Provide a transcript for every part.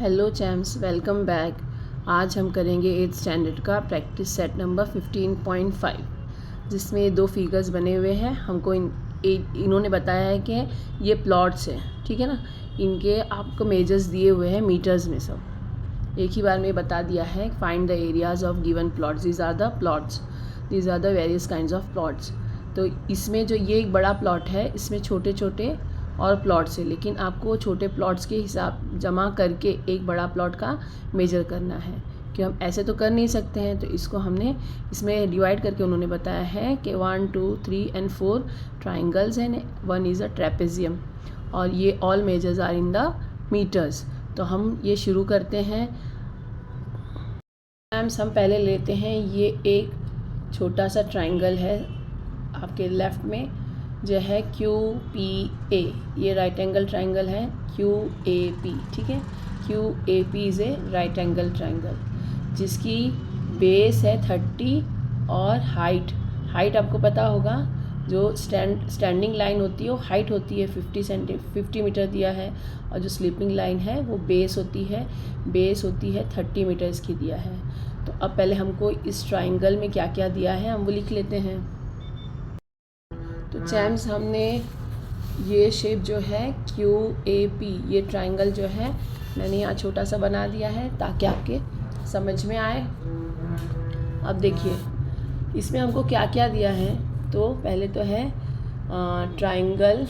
Hello चैम्स, welcome back. आज हम करेंगे 8th स्टैंडर्ड का प्रैक्टिस सेट नंबर 15.5, जिसमें दो फिगर्स बने हुए हैं। हमको इन्होंने बताया है कि ये प्लॉट्स हैं, ठीक है ना। इनके आपको मेजर्स दिए हुए हैं मीटर्स में, सब एक ही बार में बता दिया है। Find the areas of given plots, these are the plots, these are the various kinds of plots. तो इसमें जो ये एक बड़ा प्लॉट है, इसमें छोटे छोटे और प्लॉट्स है, लेकिन आपको छोटे प्लॉट्स के हिसाब जमा करके एक बड़ा प्लॉट का मेजर करना है, कि हम ऐसे तो कर नहीं सकते हैं। तो इसको हमने इसमें डिवाइड करके उन्होंने बताया है कि 1 2 3 and 4 triangles and 1 is a trapezium, और ये all measures are in the metres. तो हम ये शुरू करते हैं। हम पहले लेते हैं, ये एक छोटा सा ट्राइंगल है आपके लेफ़्ट में, जो है QPA, ये राइट एंगल ट्राइंगल है QAP, ठीक है। QAP is a right angle triangle, जिसकी बेस है 30 और हाइट आपको पता होगा, जो स्टैंडिंग लाइन होती है वो हाइट होती है 50 मीटर दिया है, और जो स्लीपिंग लाइन है वो बेस होती है 30 मीटर्स की दिया है। तो अब पहले हमको इस ट्राइंगल में क्या क्या दिया है हम वो लिख लेते हैं। तो चैम्स, हमने ये शेप जो है QAP, ये ट्राइंगल जो है मैंने यहाँ छोटा सा बना दिया है ताकि आपके समझ में आए। अब देखिए इसमें हमको क्या क्या दिया है। तो पहले तो है ट्राइंगल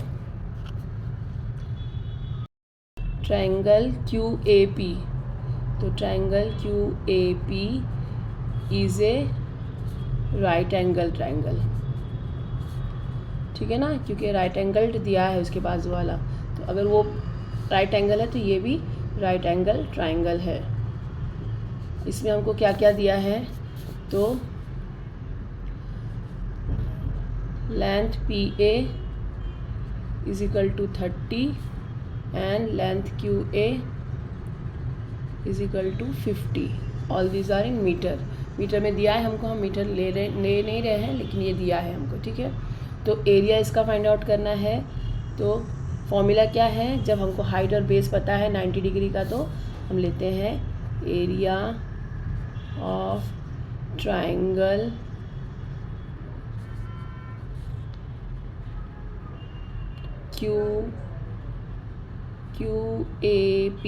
QAP। तो triangle QAP is a right angle triangle, ठीक है ना, क्योंकि राइट एंगल दिया है उसके बाजू वाला। तो अगर वो राइट एंगल है तो ये भी राइट एंगल ट्राइंगल है। इसमें हमको क्या क्या दिया है, तो length PA is equal to 30 and length QA is equal to 50। All these are in metre में दिया है हमको, हम मीटर ले नहीं रहे हैं, लेकिन ये दिया है हमको, ठीक है। तो एरिया इसका फाइंड आउट करना है। तो फॉर्मूला क्या है, जब हमको हाइट और बेस पता है 90 डिग्री का, तो हम लेते हैं area of triangle QAP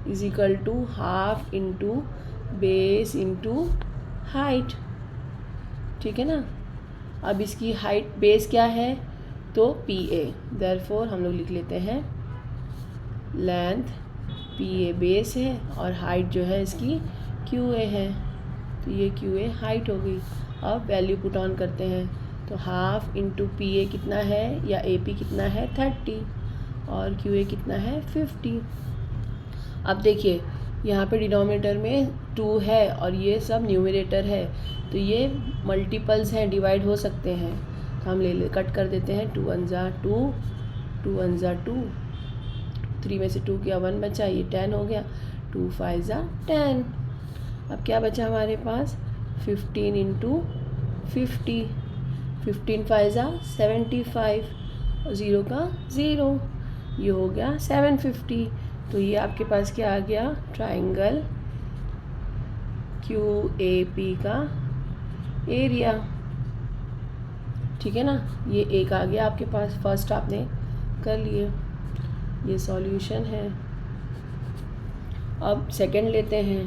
is equal to half into base into height, ठीक है ना। अब इसकी हाइट बेस क्या है, तो PA, देयरफॉर हम लोग लिख लेते हैं लेंथ PA बेस है और हाइट जो है इसकी QA है। तो ये QA हाइट हो गई। अब वैल्यू पुट ऑन करते हैं। तो हाफ इंटू PA कितना है, या AP कितना है 30, और QA कितना है 50। अब देखिए यहाँ पे डिनोमिनेटर में 2 है और ये सब न्यूमरेटर है, तो ये मल्टीपल्स हैं, डिवाइड हो सकते हैं। तो हम कट कर देते हैं। 2 1 जा 2, 2 1 जा 2, 3 में से 2 किया 1 बचा, ये 10 हो गया। 2 5 जा 10। अब क्या बचा हमारे पास, 15 इंटू 50, 15 5 जा 75, और 0 का 0, ये हो गया 750। तो ये आपके पास क्या आ गया, ट्राइंगल QAP का एरिया, ठीक है ना। ये एक आ गया आपके पास, फर्स्ट आपने कर लिए, ये सॉल्यूशन है। अब सेकंड लेते हैं।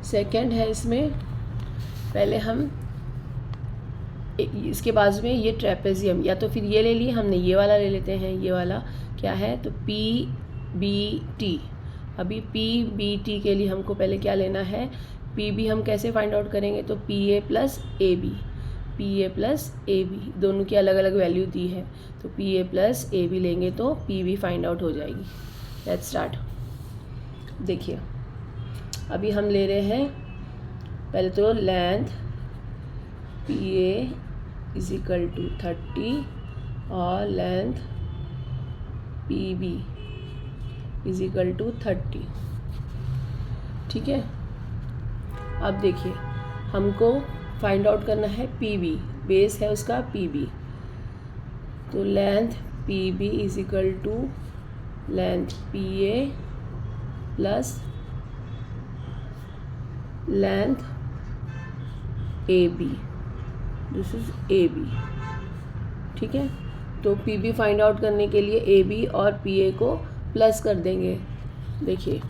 सेकंड है, इसमें पहले हम इसके बाजू में ये ट्रेपेजियम, या तो फिर ये ले लिए हमने, ये वाला ले लेते हैं। ये वाला क्या है, तो PBT। अभी PBT के लिए हमको पहले क्या लेना है, PB हम कैसे फाइंड आउट करेंगे, तो PA प्लस AB दोनों की अलग अलग वैल्यू दी है, तो PA प्लस AB लेंगे तो PB फाइंड आउट हो जाएगी। Let's start. देखिए अभी हम ले रहे हैं पहले तो length PA is equal to 30 और length PB is equal to 30, ठीक है। अब देखिए हमको फाइंड आउट करना है PB, बेस है उसका PB। तो length PB is equal to length PA plus length A B, this is A B. ठीक है, तो पी बी फाइंड आउट करने के लिए ए बी और पी ए को प्लस कर देंगे। देखिए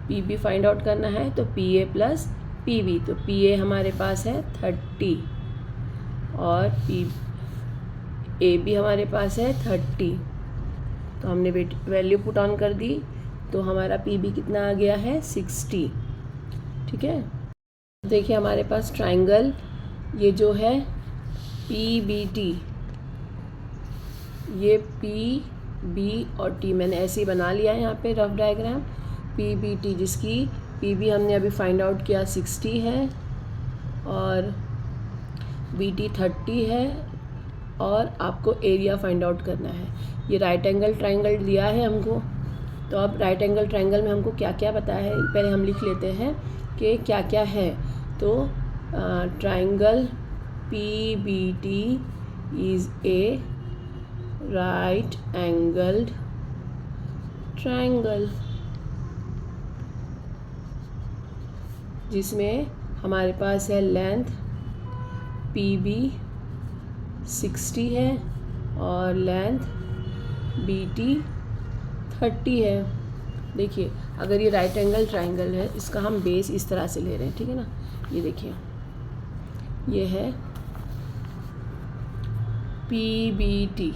पी बी फाइंड आउट करना है तो P A plus P B, तो पी ए हमारे पास है 30 और पी ए बी हमारे पास है 30। तो हमने वैल्यू पुट ऑन कर दी तो हमारा पी बी कितना आ गया है 60। ठीक है, देखिए हमारे पास ट्राइंगल ये जो है पी बी टी, ये पी बी और टी मैंने ऐसे ही बना लिया है यहाँ पे rough diagram. P B T जिसकी पी बी हमने अभी फाइंड आउट किया 60 है और बी टी 30 है और आपको एरिया फाइंड आउट करना है। ये राइट एंगल ट्राइंगल दिया है हमको, तो अब राइट एंगल ट्राइंगल में हमको क्या क्या बताया है पहले हम लिख लेते हैं कि क्या क्या है। तो triangle P B T is a right angled triangle, जिसमें हमारे पास है लेंथ पी बी 60 है और लेंथ बी टी 30 है। देखिए अगर ये राइट एंगल ट्राइंगल है, इसका हम बेस इस तरह से ले रहे हैं, ठीक है ना। ये देखिए ये है पी बी टी,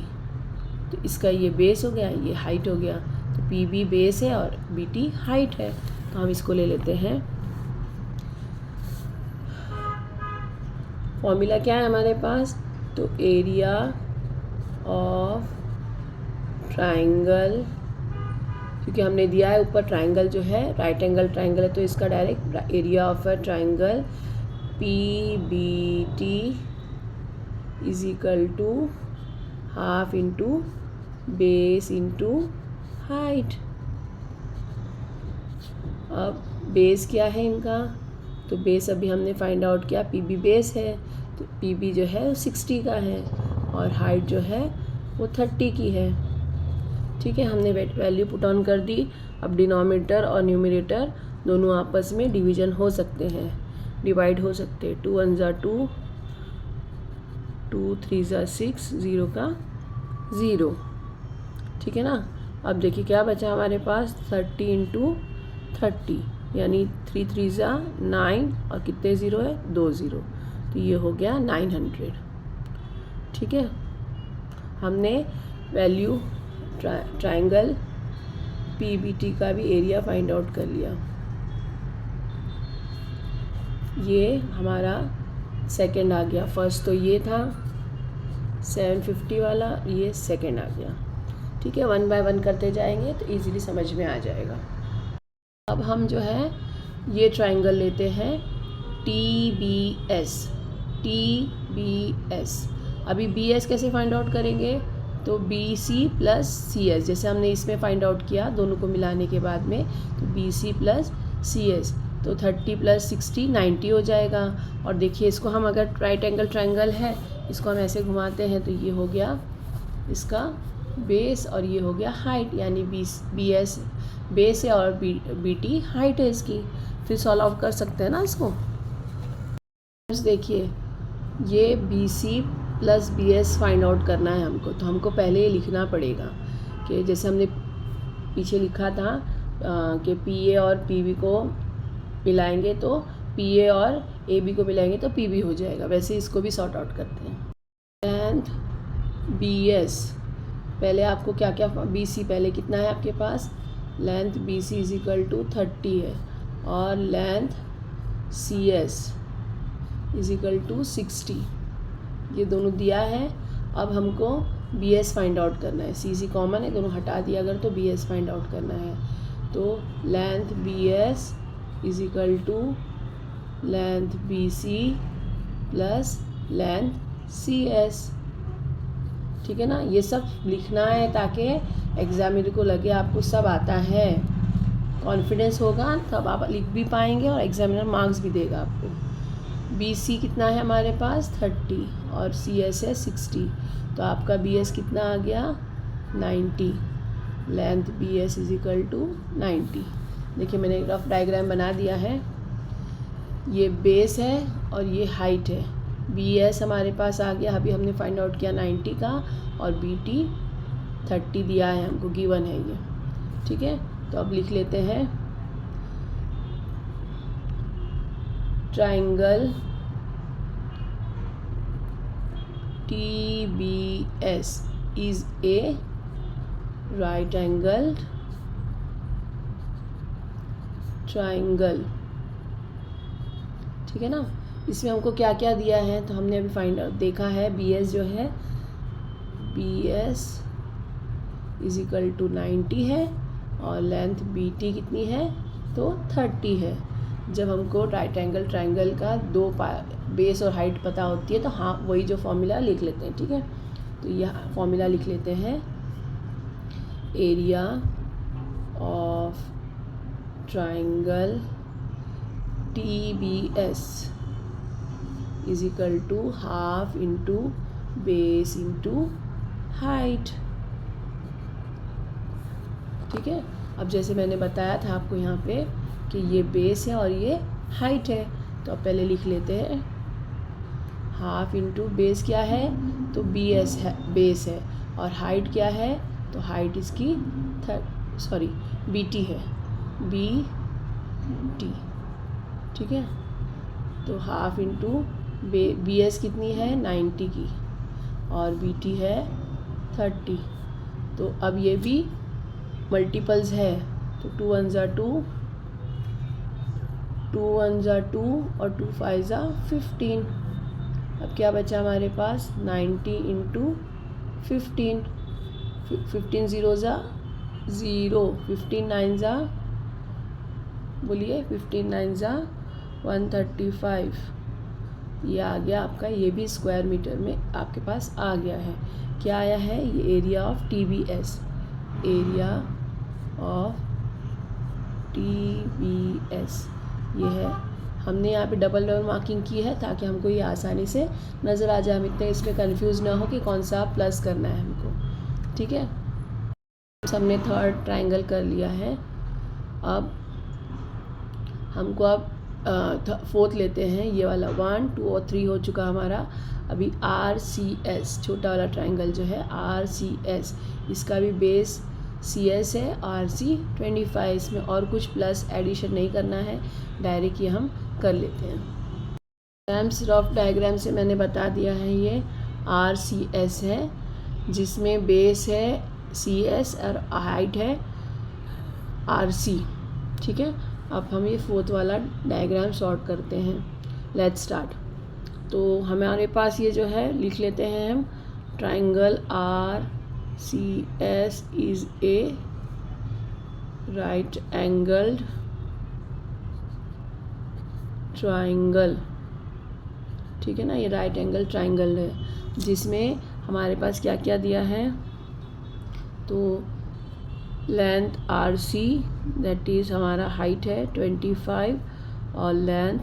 तो इसका ये बेस हो गया, ये हाइट हो गया। तो पी बी बेस है और बी टी हाइट है, तो हम इसको ले लेते हैं। फॉर्मूला क्या है हमारे पास, तो एरिया ऑफ ट्राइंगल, क्योंकि हमने दिया है ऊपर ट्राइंगल जो है राइट एंगल ट्राइंगल है, तो इसका direct area of a triangle P B T is equal to half into base into height. अब बेस क्या है इनका, तो बेस अभी हमने फाइंड आउट किया पी बी बेस है, तो पी बी जो है वो 60 का है और हाइट जो है वो 30 की है। ठीक है, हमने वैल्यू पुट ऑन कर दी। अब डिनोमिनेटर और न्यूमरेटर दोनों आपस में डिवीजन हो सकते हैं, डिवाइड हो सकते हैं। 2 1 = 2, 2 3 = 6, 0 का 0। ठीक है ना। अब देखिए क्या बचा हमारे पास, 30 × 30 यानी 3 3 = 9 और कितने ज़ीरो है, 2 ज़ीरो, तो ये हो गया 900। ठीक है, हमने value triangle P B T का भी एरिया फाइंड आउट कर लिया। ये हमारा सेकंड आ गया, फर्स्ट तो ये था 750 वाला, ये सेकंड आ गया। ठीक है, 1 बाय 1 करते जाएंगे तो इजीली समझ में आ जाएगा। अब हम जो है ये ट्राइंगल लेते हैं T B S, T B S. अभी बी एस कैसे फाइंड आउट करेंगे, तो B C plus C S, जैसे हमने इसमें फाइंड आउट किया दोनों को मिलाने के बाद में, तो B C plus C S, तो 30 + 60 90 हो जाएगा। और देखिए इसको हम अगर राइट एंगल ट्राइंगल है, इसको हम ऐसे घुमाते हैं तो ये हो गया इसका बेस और ये हो गया हाइट, यानी बी एस बेस है और बी टी हाइट है इसकी। फिर सॉल्व आउट कर सकते हैं ना इसको। देखिए ये B C plus B S find out करना है हमको, तो हमको पहले ये लिखना पड़ेगा कि जैसे हमने पीछे लिखा था कि पी ए और पी बी को मिलाएंगे तो पी ए और ए बी को मिलाएंगे तो पी बी हो जाएगा, वैसे इसको भी सॉर्ट आउट करते हैं। लेंथ बी एस, पहले आपको क्या क्या, बी सी पहले कितना है आपके पास, length B c is equal to 30 है और length C s is equal to 60, ये दोनों दिया है। अब हमको बी एस फाइंड आउट करना है, सी सी कॉमन है, दोनों हटा दिया अगर, तो बी एस फाइंड आउट करना है। तो length B S is equal to length B C plus length C S. ठीक है ना, ये सब लिखना है ताकि एग्जामिनर को लगे आपको सब आता है, कॉन्फिडेंस होगा तब आप लिख भी पाएंगे और एग्जामिनर मार्क्स भी देगा आपको। बी सी कितना है हमारे पास 30 और सी एस है 60, तो आपका बी एस कितना आ गया 90। Length B S is equal to 90। देखिए मैंने एक रफ डायग्राम बना दिया है। ये बेस है और ये हाइट है। बी एस हमारे पास आ गया, अभी हमने फाइंड आउट किया 90 का, और बी टी 30 दिया है हमको, गिवन है ये। ठीक है, तो अब लिख लेते हैं triangle TBS is a right angled triangle। ठीक है ना। इसमें हमको क्या क्या दिया है तो हमने अभी फाइंड आउट देखा है। BS जो है BS इज इक्वल टू 90 है और लेंथ BT कितनी है तो 30 है। जब हमको राइट एंगल ट्राइंगल का दो बेस और हाइट पता होती है तो हाँ वही जो फॉर्मूला लिख लेते हैं। ठीक है, तो यह फॉर्मूला लिख लेते हैं, area of triangle TBS is equal to half into base into height. ठीक है, अब जैसे मैंने बताया था आपको यहाँ पे कि ये बेस है और ये हाइट है, तो अब पहले लिख लेते हैं हाफ इंटू बेस क्या है तो BS है, बेस है, और हाइट क्या है तो हाइट इसकी BT है, BT। ठीक है, तो हाफ इंटू BS कितनी है 90 की और BT है 30। तो अब ये भी मल्टीपल्स है, तो 2 1 ज़ा 2, 2 1 ज़ा 2 और 2 5 ज़ा 15। अब क्या बचा हमारे पास 90 इंटू 15, 15 ज़ीरो ज़ा 0, 15 9 ज़ा बोलिए 15 9 ज़ा 135। ये आ गया आपका, ये भी स्क्वायर मीटर में आपके पास आ गया है। क्या आया है ये area of TBS, area of TBS ये है। हमने यहाँ पे डबल मार्किंग की है ताकि हमको ये आसानी से नज़र आ जाए, हम इतने इसमें कंफ्यूज ना हो कि कौन सा प्लस करना है हमको। ठीक है, हमने थर्ड ट्रायंगल कर लिया है। अब हमको फोर्थ लेते हैं, ये वाला 1 2 और 3 हो चुका हमारा। अभी RCS छोटा वाला ट्रायंगल जो है RCS, इसका भी बेस CS है, RC 25, इसमें और कुछ प्लस एडिशन नहीं करना है, डायरेक्ट ये हम कर लेते हैं। रफ डायग्राम से मैंने बता दिया है ये RCS है, जिसमें बेस है CS और हाइट है RC। ठीक है, अब हम ये फोर्थ वाला डायग्राम सॉर्ट करते हैं। Let's start. तो हमारे पास ये जो है लिख लेते हैं हम, triangle RCS is a right angled triangle. ठीक है ना, ये राइट एंगल ट्राइंगल है, जिसमें हमारे पास क्या क्या दिया है तो लेंथ RC दैट इज़ हमारा हाइट है 25 और लेंथ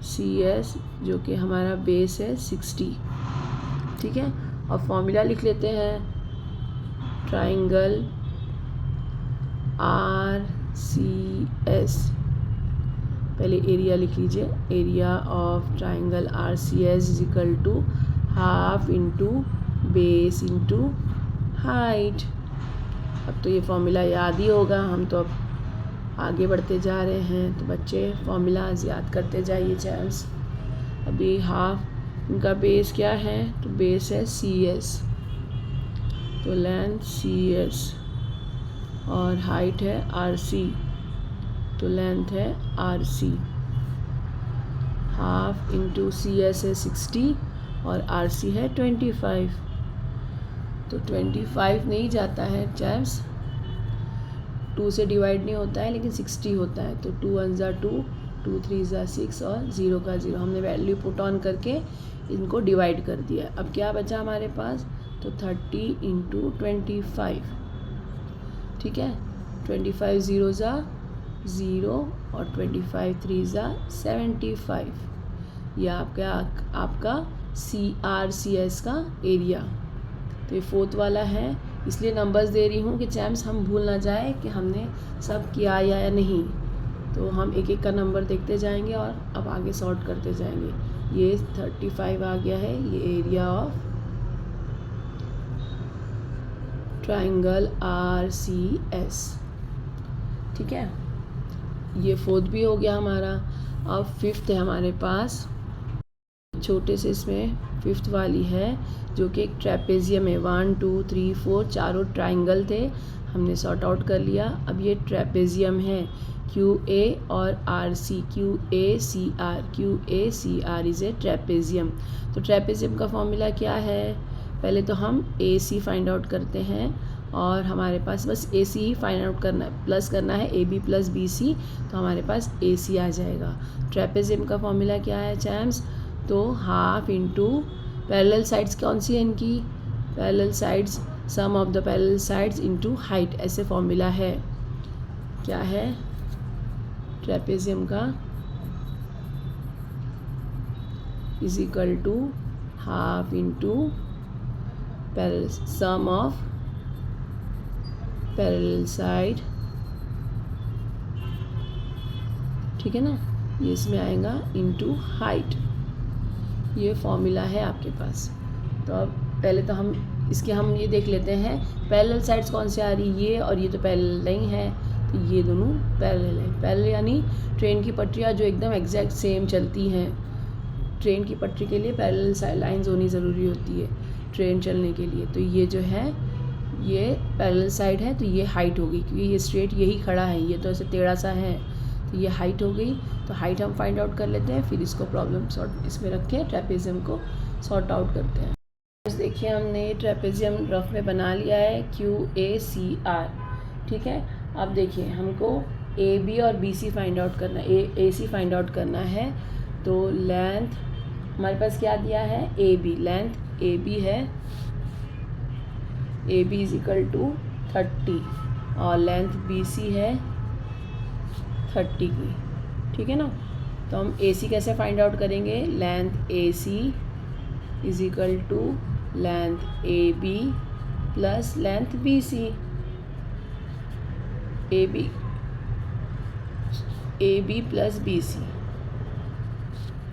CS जो कि हमारा बेस है 60। ठीक है, और फॉर्मूला लिख लेते हैं, ट्राइंगल RCS, पहले एरिया लिख लीजिए, area of triangle RCS is equal to half into base into height. अब तो ये फॉर्मूला याद ही होगा, हम तो अब आगे बढ़ते जा रहे हैं, तो बच्चे फॉर्मूलाज याद करते जाइए चांस। अभी हाफ इनका बेस क्या है तो बेस है CS, तो लेंथ CS और हाइट है RC, तो लेंथ है RC। हाफ इंटू CS है 60 और RC है 25, तो 25 नहीं जाता है चैप्स, 2 से डिवाइड नहीं होता है लेकिन 60 होता है, तो 2 1 ज़ा 2, 2 3 ज़ा 6 और 0 का 0 हमने वैल्यू पुट ऑन करके इनको डिवाइड कर दिया। अब क्या बचा हमारे पास तो 30 इंटू 25। ठीक है, 25 0 ज़ा 0 और 25 3 ज़ा 75। यह आपका RCS का एरिया। तो ये फोर्थ वाला है इसलिए नंबर्स दे रही हूँ कि चैम्स हम भूल ना जाए कि हमने सब किया या नहीं। तो हम एक एक का नंबर देखते जाएंगे और अब आगे सॉर्ट करते जाएंगे। ये 35 आ गया है, ये एरिया ऑफ ट्राइंगल RCS। ठीक है, ये फोर्थ भी हो गया हमारा। अब फिफ्थ है हमारे पास, छोटे से इसमें फिफ्थ वाली है जो कि एक ट्रेपेजियम है। 1 2 3 4 चारों ट्राइंगल थे, हमने सॉर्ट आउट कर लिया। अब ये ट्रेपेजियम है, QA और RC, QACR, QACR is a trapezium. तो ट्रेपेजियम का फॉर्मूला क्या है? पहले तो हम AC फाइंड आउट करते हैं और हमारे पास बस AC ही फाइंड आउट करना है, प्लस करना है AB प्लस BC, तो हमारे पास AC आ जाएगा। ट्रेपेजियम का फॉर्मूला क्या है चैम्स? तो हाफ इंटू पैरेलल साइड्स कौन सी है इनकी? Parallel sides, sum of the parallel sides into height, ऐसे फॉर्मूला है। क्या है ट्रेपेजियम का? Is equal to half into parallel sum of parallel side, ठीक है ना, ये इसमें आएगा इंटू हाइट। ये फॉर्मूला है आपके पास। तो अब पहले तो हम इसके हम ये देख लेते हैं पैरेलल साइड्स कौन से आ रही, ये और ये तो पैरेलल नहीं है, तो ये दोनों पैरेलल है। पैरेलल यानी ट्रेन की पटरियाँ जो एकदम एग्जैक्ट सेम चलती हैं। ट्रेन की पटरी के लिए पैरेलल लाइंस होनी ज़रूरी होती है ट्रेन चलने के लिए। तो ये जो है ये पैरेलल साइड है, तो ये हाइट हो गई क्योंकि ये स्ट्रेट यही खड़ा है, ये तो ऐसे टेढ़ा सा है, तो ये हाइट हो गई। तो हाइट हम फाइंड आउट कर लेते हैं, फिर इसको प्रॉब्लम सॉर्ट इसमें रख के ट्रेपेजियम को सॉर्ट आउट करते हैं। देखिए हमने ट्रेपेजियम रफ में बना लिया है, QACR। ठीक है, अब देखिए हमको AB और BC फाइंड आउट करना है, AC फाइंड आउट करना है। तो लेंथ हमारे पास क्या दिया है? AB, लेंथ AB है, AB इज इक्वल टू 30 और लेंथ BC है 30 की। ठीक है ना, तो हम AC कैसे फाइंड आउट करेंगे? Length AC is equal to length AB plus length BC। AB plus BC,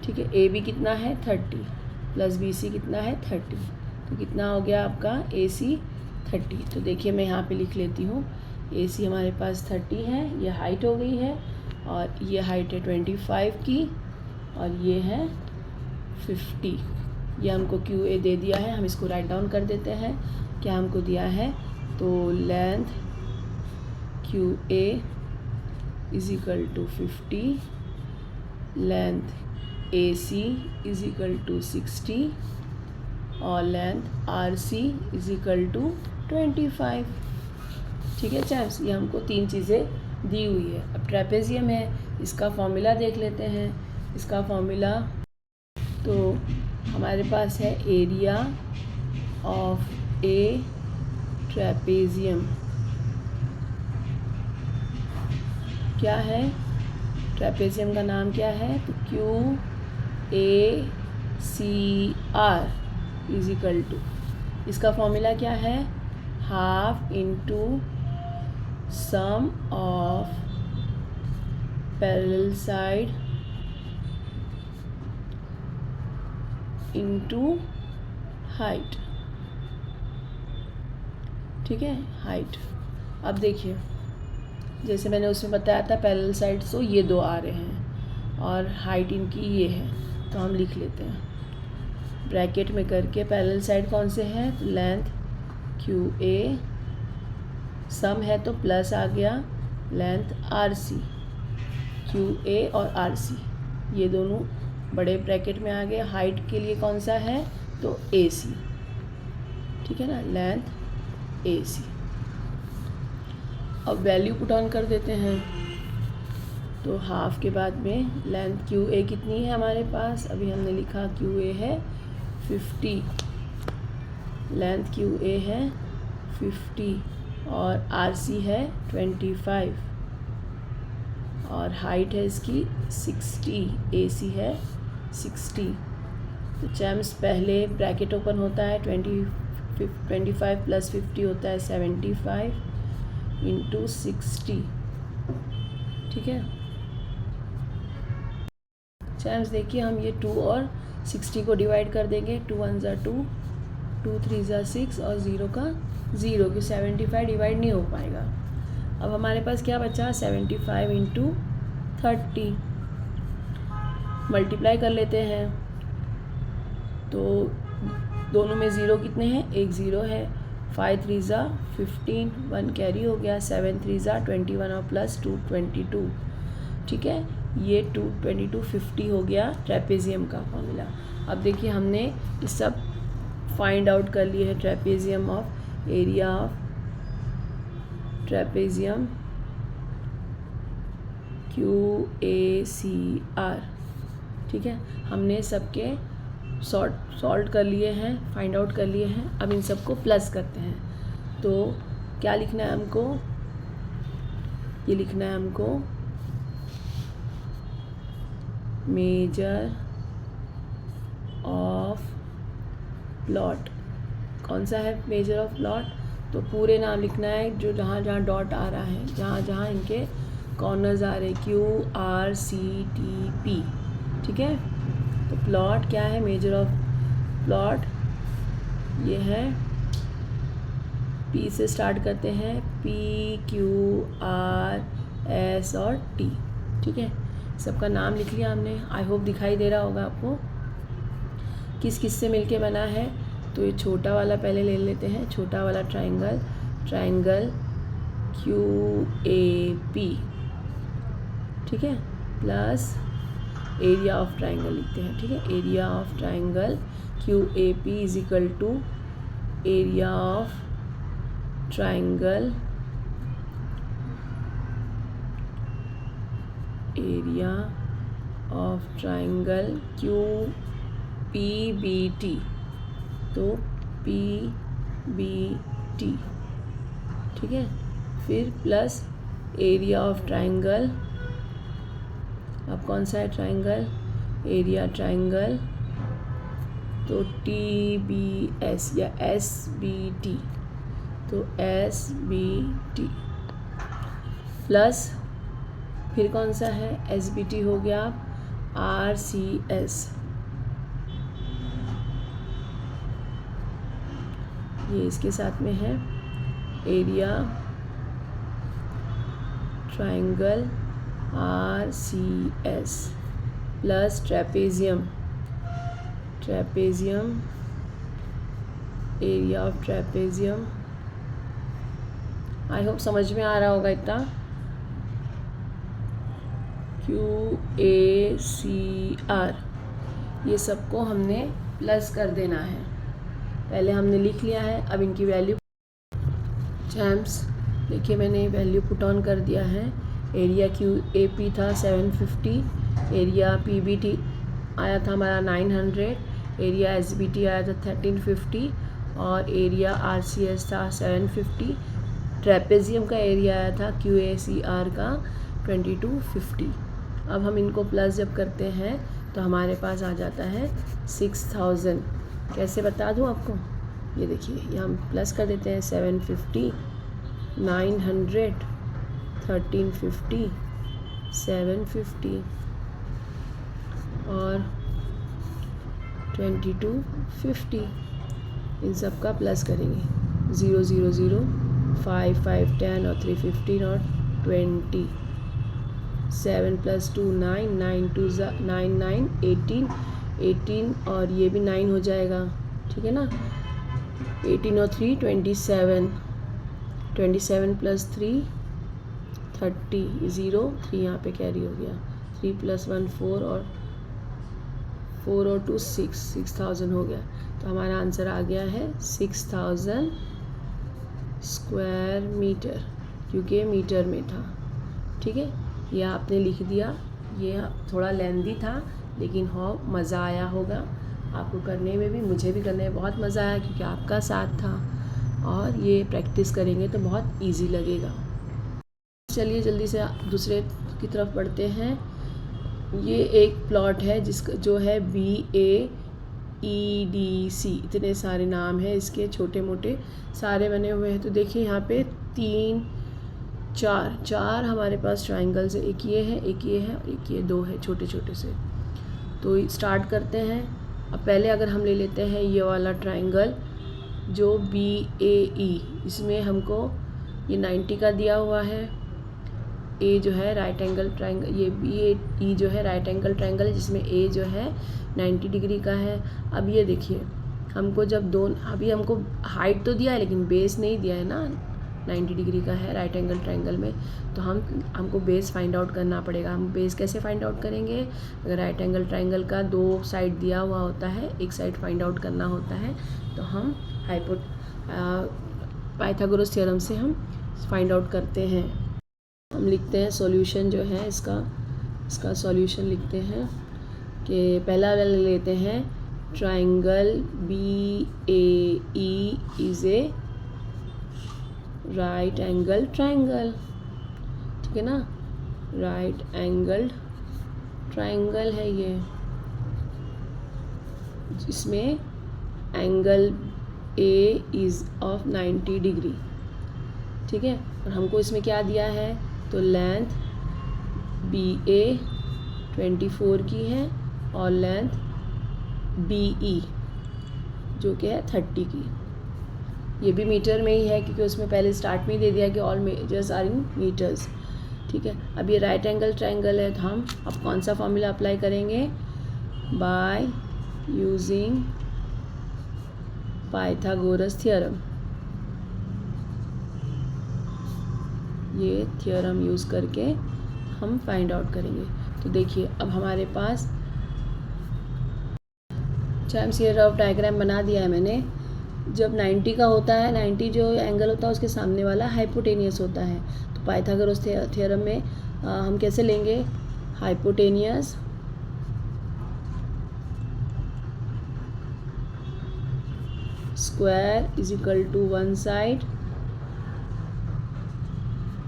ठीक है। AB कितना है? 30 प्लस BC कितना है? 30, तो कितना हो गया आपका? AC 30। तो देखिए मैं यहाँ पे लिख लेती हूँ, AC हमारे पास 30 है, ये हाइट हो गई है, और ये हाइट है 25 की, और ये है 50। ये हमको QA दे दिया है, हम इसको राइट डाउन कर देते हैं। क्या हमको दिया है? तो length QA is equal to 50, length AC is equal to 60 और length RC is equal to 25। ठीक है चैम्स, ये हमको तीन चीज़ें दी हुई है। अब ट्रेपेजियम है, इसका फॉर्मूला देख लेते हैं। इसका फॉर्मूला तो हमारे पास है एरिया ऑफ ए ट्रेपेजियम। क्या है? ट्रेपेजियम का नाम क्या है? तो QACR इज इक्वल टू, इसका फॉर्मूला क्या है? Half into sum of parallel side into height. ठीक है, हाइट। अब देखिए जैसे मैंने उसमें बताया था पैरेलल साइड, तो ये दो आ रहे हैं और हाइट इनकी ये है, तो हम लिख लेते हैं ब्रैकेट में करके। पैरेलल साइड कौन से हैं? तो लेंथ QA, सम है तो प्लस आ गया, लेंथ RC, QA और RC ये दोनों बड़े ब्रैकेट में आ गए। हाइट के लिए कौन सा है? तो AC। ठीक है ना, लेंथ AC। अब वैल्यू पुट ऑन कर देते हैं। तो हाफ के बाद में लेंथ QA कितनी है हमारे पास? अभी हमने लिखा QA है 50, लेंथ QA है 50 और RC है 25 और हाइट है इसकी 60, AC है 60। तो चैम्स पहले ब्रैकेट ओपन होता है 25 25 प्लस 50 होता है 75 इंटू 60, ठीक है। चैम्स देखिए, हम ये 2 और 60 को डिवाइड कर देंगे। 2 1 ज़ा 2, 2 3 ज़ा 6 और 0 का 0, कि 75 डिवाइड नहीं हो पाएगा। अब हमारे पास क्या बचा, 75 इंटू 30, मल्टीप्लाई कर लेते हैं। तो दोनों में ज़ीरो कितने हैं, एक ज़ीरो है। 5 3 ज़ा 15, 1 कैरी हो गया। 7 3 ज़ा 21 और प्लस 2 22, ठीक है। ये 2 22 50 हो गया ट्रेपेजियम का फॉर्मूला। अब देखिए, हमने ये सब फाइंड आउट कर लिए है। Trapezium of area of trapezium QACR, ठीक है। हमने सबके सॉल्व कर लिए हैं, फाइंड आउट कर लिए हैं। अब इन सबको प्लस करते हैं। तो क्या लिखना है हमको, ये लिखना है हमको मेजर ऑफ प्लॉट। कौन सा है मेजर ऑफ प्लॉट, तो पूरे नाम लिखना है, जो जहाँ जहाँ डॉट आ रहा है, जहाँ जहाँ इनके कॉर्नर्स आ रहे हैं, QRCTP, ठीक है। तो प्लॉट क्या है, मेजर ऑफ प्लॉट ये है, P से स्टार्ट करते हैं, PQRS और T, ठीक है। सबका नाम लिख लिया हमने। आई होप दिखाई दे रहा होगा आपको किस किस से मिलके बना है। तो ये छोटा वाला पहले ले लेते हैं, छोटा वाला ट्रायंगल, ट्रायंगल QAP, ठीक है, प्लस एरिया ऑफ ट्रायंगल लिखते हैं, ठीक है। Area of triangle QAP is equal to area of triangle, area of triangle QPBT, तो PBT, ठीक है। फिर प्लस एरिया ऑफ ट्रायंगल, अब कौन सा है ट्रायंगल, एरिया ट्रायंगल, तो TBS या SBT, तो SBT प्लस फिर कौन सा है, SBT हो गया RCS, ये इसके साथ में है area triangle RCS plus trapezium, trapezium area of trapezium. I hope समझ में आ रहा होगा इतना। QACR, ये सबको हमने प्लस कर देना है। पहले हमने लिख लिया है, अब इनकी वैल्यू चैम्प्स देखिए, मैंने वैल्यू पुट ऑन कर दिया है। एरिया QAP था 750, एरिया PBT आया था हमारा 900, एरिया SBT आया था 1350 और एरिया RCS था 750। ट्रेपेजियम का एरिया आया था QACR का 2250। अब हम इनको प्लस जब करते हैं तो हमारे पास आ जाता है 6000। कैसे बता दूँ आपको, ये देखिए, ये हम प्लस कर देते हैं 750, 900, 1350, 750 और 2250। इन सब का प्लस करेंगे, 0 0 0, 5 5 10 और 3 15 और 20, 7 + 2 9, 9 2 9 9, 18 18 और ये भी 9 हो जाएगा, ठीक है ना। 18 और 3 27, 27 + 3 30, 0 3 यहाँ पे कैरी हो गया, 3 + 1 4 और 4 और 2 6, 6000 हो गया। तो हमारा आंसर आ गया है 6000 स्क्वायर मीटर, क्योंकि ये मीटर में था, ठीक है। ये आपने लिख दिया। ये थोड़ा लेंदी था लेकिन मज़ा आया होगा आपको करने में भी, मुझे भी करने में बहुत मज़ा आया क्योंकि आपका साथ था। और ये प्रैक्टिस करेंगे तो बहुत इजी लगेगा। चलिए जल्दी से दूसरे की तरफ बढ़ते हैं। ये एक प्लॉट है जिसका जो है BA EDC, इतने सारे नाम हैं इसके, छोटे मोटे सारे बने हुए हैं। तो देखिए यहाँ पे 3 4 हमारे पास ट्राइंगल्स है, एक ये है, एक ये है और एक ये, 2 है छोटे छोटे से। तो स्टार्ट करते हैं। अब पहले अगर हम ले लेते हैं ये वाला ट्राइंगल जो BAE, इसमें हमको ये 90 का दिया हुआ है। ए जो है राइट एंगल ट्राइंगल, ये BAE जो है राइट एंगल ट्राइंगल है, जिसमें ए जो है 90 डिग्री का है। अब ये देखिए हमको जब अभी हमको हाइट तो दिया है लेकिन बेस नहीं दिया है ना, 90 डिग्री का है राइट एंगल ट्राइंगल में, तो हमको बेस फाइंड आउट करना पड़ेगा। हम बेस कैसे फाइंड आउट करेंगे? अगर राइट एंगल ट्राइंगल का 2 साइड दिया हुआ होता है, एक साइड फाइंड आउट करना होता है, तो हम पाइथागोरस थ्योरम से हम फाइंड आउट करते हैं। हम लिखते हैं सॉल्यूशन जो है इसका सॉल्यूशन लिखते हैं कि पहला वाला ले लेते हैं, triangle BAE is a right angle triangle, ठीक है ना, राइट एंगल ट्राइंगल है ये, जिसमें angle A is of 90 degree, ठीक है। और हमको इसमें क्या दिया है, तो लेंथ BA 24 की है और लेंथ BE जो कि है 30 की। ये भी मीटर में ही है क्योंकि उसमें पहले स्टार्ट में ही दे दिया कि all measures are in meters, ठीक है। अब ये राइट एंगल ट्राइंगल है, तो हम अब कौन सा फॉर्मूला अप्लाई करेंगे? By using Pythagoras theorem. ये थ्योरम यूज़ करके हम फाइंड आउट करेंगे। तो देखिए अब हमारे पास चैम्सियर रफ डायग्राम बना दिया है मैंने। जब 90 का होता है, 90 जो एंगल होता है उसके सामने वाला हाइपोटेनियस होता है। तो पाइथागोरस थ्योरम में हम कैसे लेंगे? Hypotenuse square is equal to one side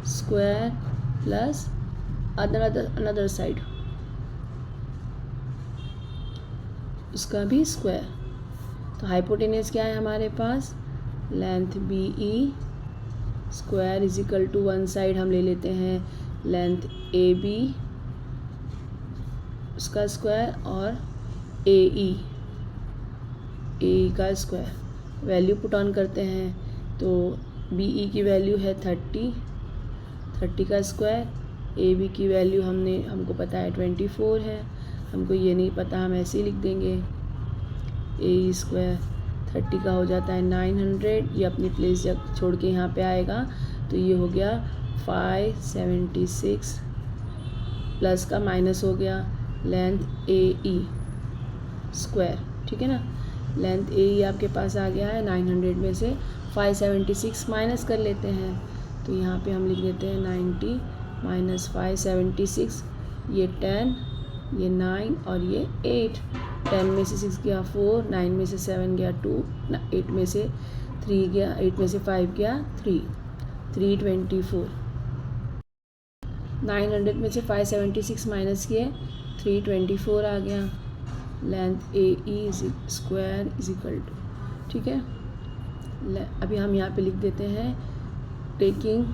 square plus another side उसका भी स्क्वायर। तो हाइपोटेनियस क्या है हमारे पास? Length BE square is equal to one side हम ले लेते हैं लेंथ AB उसका स्क्वायर और AE का स्क्वायर। वैल्यू पुट ऑन करते हैं तो BE की वैल्यू है 30 का स्क्वायर, AB की वैल्यू हमको पता है 24 है, हमको ये नहीं पता, हम ऐसे ही लिख देंगे AE स्क्वायर 30 का हो जाता है 900, ये अपनी प्लेस जब छोड़ के यहाँ पे आएगा तो ये हो गया 576 प्लस का माइनस हो गया लेंथ AE स्क्वायर, ठीक है ना। लेंथ AE आपके पास आ गया है, 900 में से 576 माइनस कर लेते हैं, तो यहाँ पे हम लिख देते हैं 90 माइनस 576, ये 10, ये 9 और ये 8। 10 में से 6 गया 4, 9 में से 7 गया 2, 8 में से 3 गया, 8 में से 5 गया 3, 324। 900 में से 576 माइनस किए 324 आ गया। Length AE square is equal to, ठीक है। अभी हम यहाँ पे लिख देते हैं taking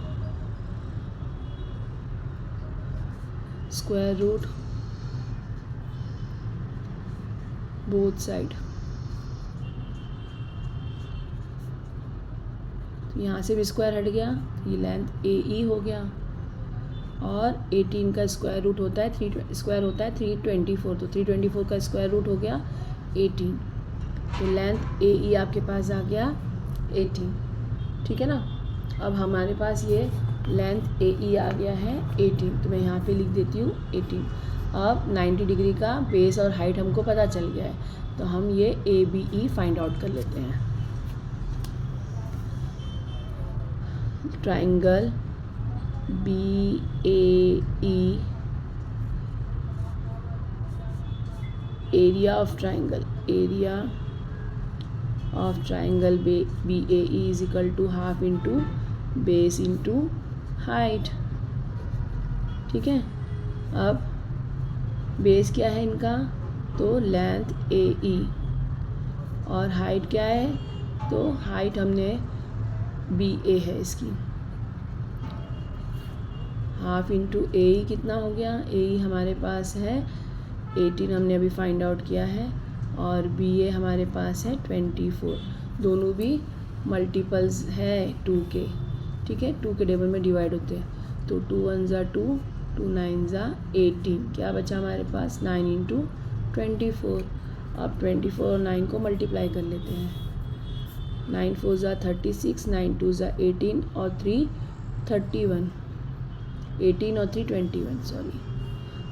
square root both side, तो यहाँ से भी स्क्वायर हट गया, ये लेंथ AE हो गया और 18 का स्क्वायर रूट होता है 324, तो 324 का स्क्वायर रूट हो गया 18, तो लेंथ AE आपके पास आ गया 18, ठीक है ना। अब हमारे पास ये लेंथ AE आ गया है 18, तो मैं यहाँ पे लिख देती हूँ 18। अब 90 डिग्री का बेस और हाइट हमको पता चल गया है, तो हम ये ABE फाइंड आउट कर लेते हैं। Triangle BAE, area of triangle BAE is equal to half into base into height, ठीक है। अब बेस क्या है इनका? तो लेंथ AE और हाइट क्या है, तो हाइट हमने BA है इसकी, हाफ इंटू AE कितना हो गया, AE हमारे पास है 18 हमने अभी फाइंड आउट किया है, और BA हमारे पास है 24। दोनों भी मल्टीपल्स है 2 के, ठीक है, 2 के टेबल में डिवाइड होते हैं। तो 2 1 ज़ा 2, 2 9 ज़ा 18, क्या बचा हमारे पास 9 इंटू 24। अब 24 और 9 को मल्टीप्लाई कर लेते हैं। 9 4 ज़ा 36, 9 2 ज़ा 18 और 3 31, 18 और 3 21 सॉरी,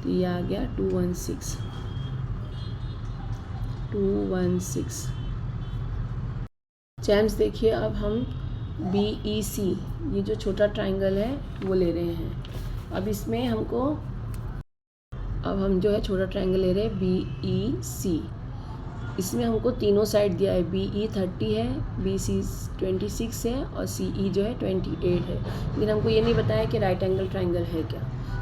तो ये आ गया 216। चैम्स देखिए, अब हम BEC, ये जो छोटा ट्राइंगल है वो ले रहे हैं। अब इसमें हमको, अब हम जो है छोटा ट्राइंगल ले रहे हैं BEC। इसमें हमको तीनों साइड दिया है, BE 30 है, BC 26 है और CE जो है 28 है। लेकिन हमको ये नहीं बताया कि राइट एंगल ट्राइंगल है क्या,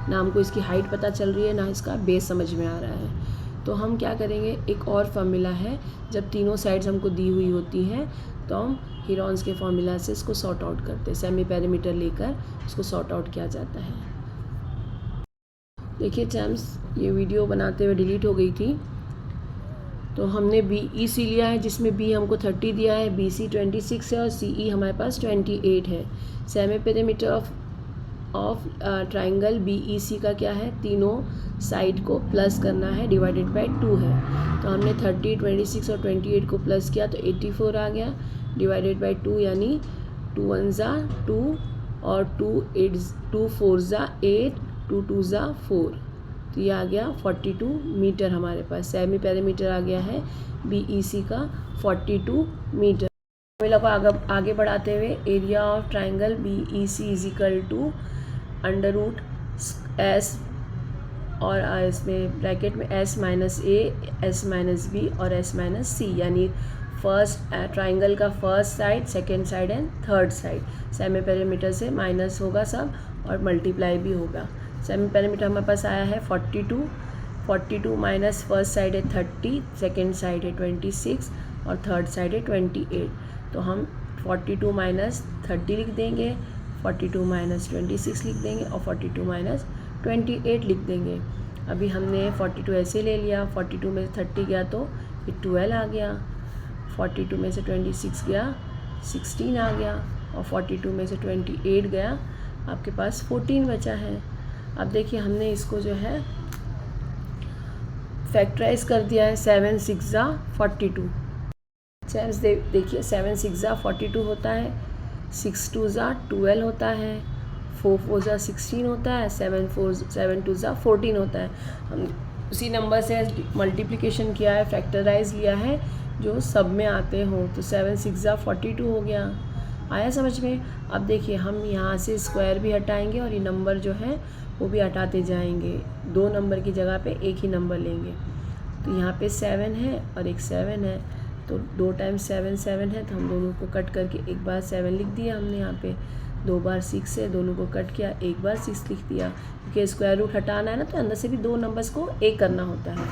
ना हमको इसकी हाइट पता चल रही है, ना इसका बेस समझ में आ रहा है। तो हम क्या करेंगे, एक और फार्मूला है, जब तीनों साइड्स हमको दी हुई होती हैं तो हम हीरोन्स के फार्मूला से इसको सॉर्ट आउट करते हैं, सेमी पेरीमीटर लेकर इसको सॉर्ट आउट किया जाता है। देखिए चैम्स, ये वीडियो बनाते हुए डिलीट हो गई थी। तो हमने BEC लिया है, जिसमें B हमको 30 दिया है, BC 26 है और CE हमारे पास 28 है। Semi perimeter of triangle BEC का क्या है, तीनों साइड को प्लस करना है, डिवाइडेड बाय 2 है। तो हमने 30, 26 और 28 को प्लस किया तो 84 आ गया, डिवाइडेड बाय 2, यानी 2 1 ज़ा 2 और 2 4 ज़ा 8, 2 2 ज़ा 4, तो ये आ गया 42 मीटर हमारे पास। सेमी पेरीमीटर आ गया है BEC का 42 मीटर। फॉर्मूला को आगे बढ़ाते हुए, area of triangle BEC is equal to under root S, और इसमें ब्रैकेट में S minus A, S minus B और S माइनस C, यानी फर्स्ट ट्राइंगल का first side, second side and third side. Semi perimeter से minus होगा सब और मल्टीप्लाई भी होगा। सेमी पेरीमीटर हमारे पास आया है 42 माइनस फर्स्ट साइड है 30, सेकेंड साइड है 26 और थर्ड साइड है 28। तो हम 42 माइनस 30 लिख देंगे, 42 माइनस 26 लिख देंगे और 42 माइनस 28 लिख देंगे। अभी हमने 42 ऐसे ले लिया, 42 में से 30 गया तो ये 12 आ गया, 42 में से 26 गया 16 आ गया, और 42 में से 28 गया आपके पास 14 बचा है। अब देखिए हमने इसको जो है फैक्टराइज कर दिया है, 7 6 ज़ा 42। चैम्स देखिए 7 6 ज़ा 42 होता है, 6 2 ज़ा 12 होता है, 4 4 ज़ा 16 होता है, 7 2 ज़ा 14 होता है। हम उसी नंबर से मल्टीप्लिकेशन किया है, फैक्टराइज लिया है जो सब में आते हों। तो 7 6 ज़ा 42 हो गया, आया समझ में। अब देखिए हम यहाँ से स्क्वायर भी हटाएंगे और ये नंबर जो है वो भी हटाते जाएंगे, 2 नंबर की जगह पे एक ही नंबर लेंगे। तो यहाँ पे 7 है और एक 7 है, तो 2 टाइम्स 7 7 है, तो हम दोनों को कट करके एक बार 7 लिख दिया हमने यहाँ पे, 2 बार 6 है, दोनों को कट किया, एक बार 6 लिख दिया, क्योंकि स्क्वायर रूट हटाना है ना, तो अंदर से भी 2 नंबर्स को एक करना होता है।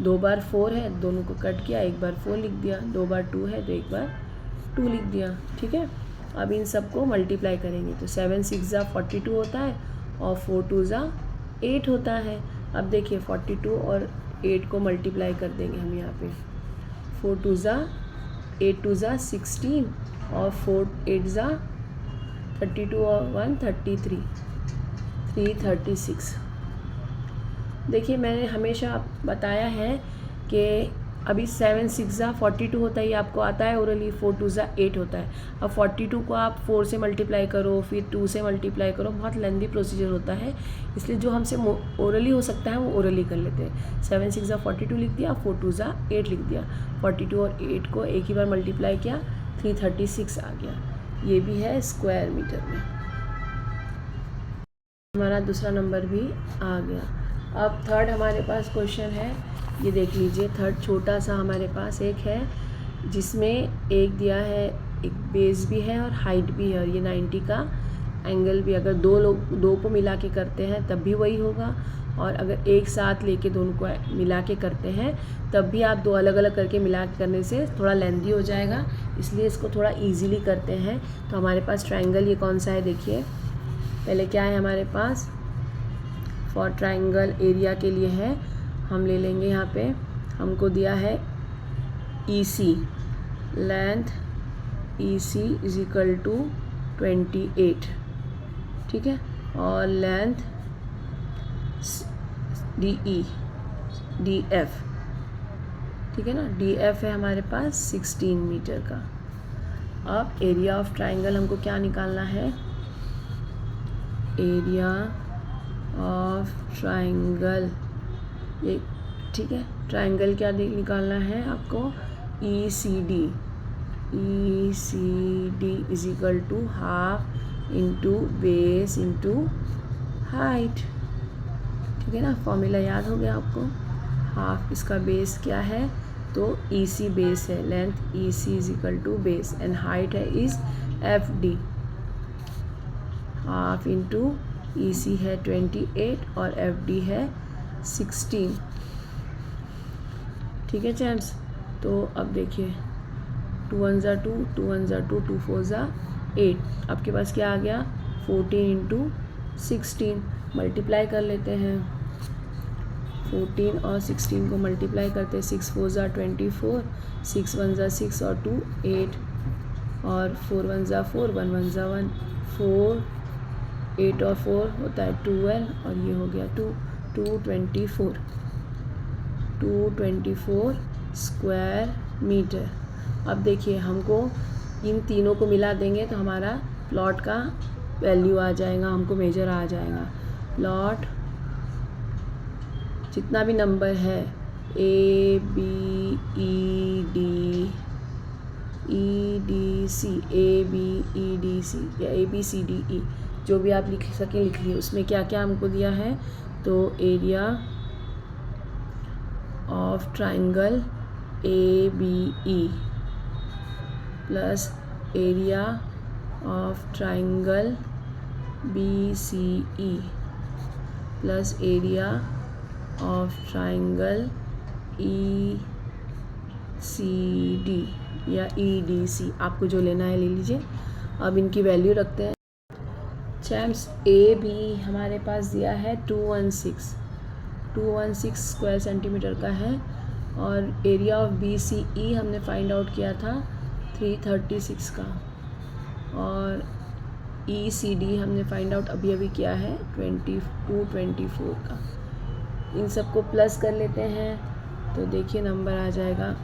2 बार 4 है, दोनों को कट किया, एक बार 4 लिख दिया, 2 बार 2 है तो एक बार 2 लिख दिया, ठीक है। अब इन सब को मल्टीप्लाई करेंगे तो 7 6 ज़ा 42 होता है और 4 2 ज़ा 8 होता है। अब देखिए 42 और 8 को मल्टीप्लाई कर देंगे हम यहाँ पे, 4 2 ज़ा 8 2 ज़ा 16 और 4 8 ज़ा 32 और 1 33, 336। देखिए मैंने हमेशा बताया है कि अभी 7 6 ज़ा 42 होता है, ये आपको आता है ओरली, 4 2 ज़ा 8 होता है। अब 42 को आप 4 से मल्टीप्लाई करो, फिर 2 से मल्टीप्लाई करो, बहुत लेंदी प्रोसीजर होता है, इसलिए जो हमसे ओरली हो सकता है वो ओरली कर लेते हैं। 7 6 ज़ा 42 लिख दिया, 4 2 ज़ा 8 लिख दिया, 42 और 8 को एक ही बार मल्टीप्लाई किया, 336 आ गया। ये भी है स्क्वायर मीटर में। हमारा दूसरा नंबर भी आ गया। अब थर्ड हमारे पास क्वेश्चन है, ये देख लीजिए। थर्ड छोटा सा हमारे पास एक है जिसमें एक दिया है, एक बेस भी है और हाइट भी है, और ये 90 का एंगल भी अगर दो को मिला के करते हैं तब भी वही होगा, और अगर एक साथ लेके दोनों को मिला के करते हैं तब भी आप दो अलग अलग करके मिला के करने से थोड़ा लेंदी हो जाएगा, इसलिए इसको थोड़ा इजीली करते हैं। तो हमारे पास ट्रायंगल ये कौन सा है देखिए, पहले क्या है हमारे पास, फॉर ट्रायंगल एरिया के लिए है, हम ले लेंगे यहाँ पे, हमको दिया है EC, length EC is equal to 28, ठीक है, और लेंथ DF, ठीक है ना, DF है हमारे पास 16 मीटर का। अब एरिया ऑफ ट्रायंगल हमको क्या निकालना है, एरिया ऑफ ट्रायंगल, ये ठीक है, ट्रायंगल क्या निकालना है आपको, ECD is equal to half into base into height, ठीक है ना, फॉर्मूला याद हो गया आपको। हाफ इसका बेस क्या है, तो EC बेस है, length EC is equal to base and height है is FD, half into EC है 28 और FD है 16, ठीक है चैम्प्स। तो अब देखिए 2 1 ज़ा 2, 2 1 ज़ा 2, 2 4 ज़ा 8, आपके पास क्या आ गया 14 इंटू 16, मल्टीप्लाई कर लेते हैं, 14 और 16 को मल्टीप्लाई करते हैं, 6 4 ज़ा 24, 6 1 ज़ा 6 और 2 8, और 4 1 ज़ा 4, 1 1 ज़ा 1, 4 8 और 4 होता है 12, और ये हो गया 224 स्क्वायर मीटर। अब देखिए हमको इन तीनों को मिला देंगे तो हमारा प्लॉट का वैल्यू आ जाएगा, हमको मेजर आ जाएगा, प्लॉट जितना भी नंबर है ABED EDC ABEDC या ABCDE जो भी आप लिख सकें लिख लिए, उसमें क्या क्या हमको दिया है, तो area of triangle ABE plus area of triangle BCE plus area of triangle ECD या EDC, आपको जो लेना है ले लीजिए। अब इनकी वैल्यू रखते हैं चैम्प्स। AB हमारे पास दिया है 216 स्क्वायर सेंटीमीटर का है, और एरिया ऑफ BCE हमने फाइंड आउट किया था 336 का, और ECD हमने फाइंड आउट अभी अभी किया है 224 का। इन सबको प्लस कर लेते हैं तो देखिए नंबर आ जाएगा,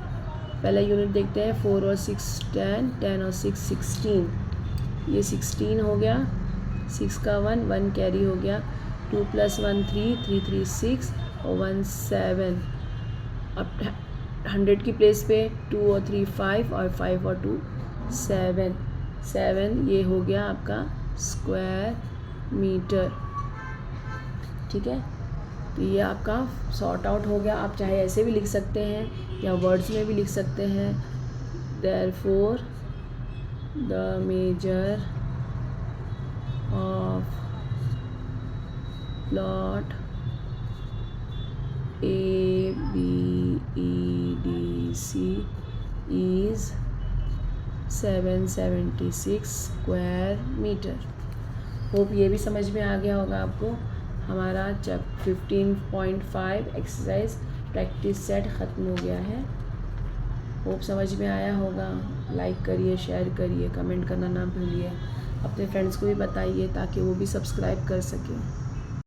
पहला यूनिट देखते हैं, 4 और 6 10, 10 और 6 16, ये 16 हो गया, 6 का 1 कैरी हो गया, 2 + 1 3, 3 3 6 और 1 7, अब 100 की प्लेस पे 2 और 3 5 और 5 और 2 7, ये हो गया आपका स्क्वायर मीटर, ठीक है। तो ये आपका सॉर्ट आउट हो गया, आप चाहे ऐसे भी लिख सकते हैं या वर्ड्स में भी लिख सकते हैं, therefore the measure of plot ABEDC is 776 square meter. Hope ये भी समझ में आ गया होगा आपको। हमारा 15.5 एक्सरसाइज प्रैक्टिस सेट ख़त्म हो गया है। होप समझ में आया होगा। लाइक करिए, शेयर करिए, कमेंट करना ना भूलिए, अपने फ्रेंड्स को भी बताइए ताकि वो भी सब्सक्राइब कर सकें।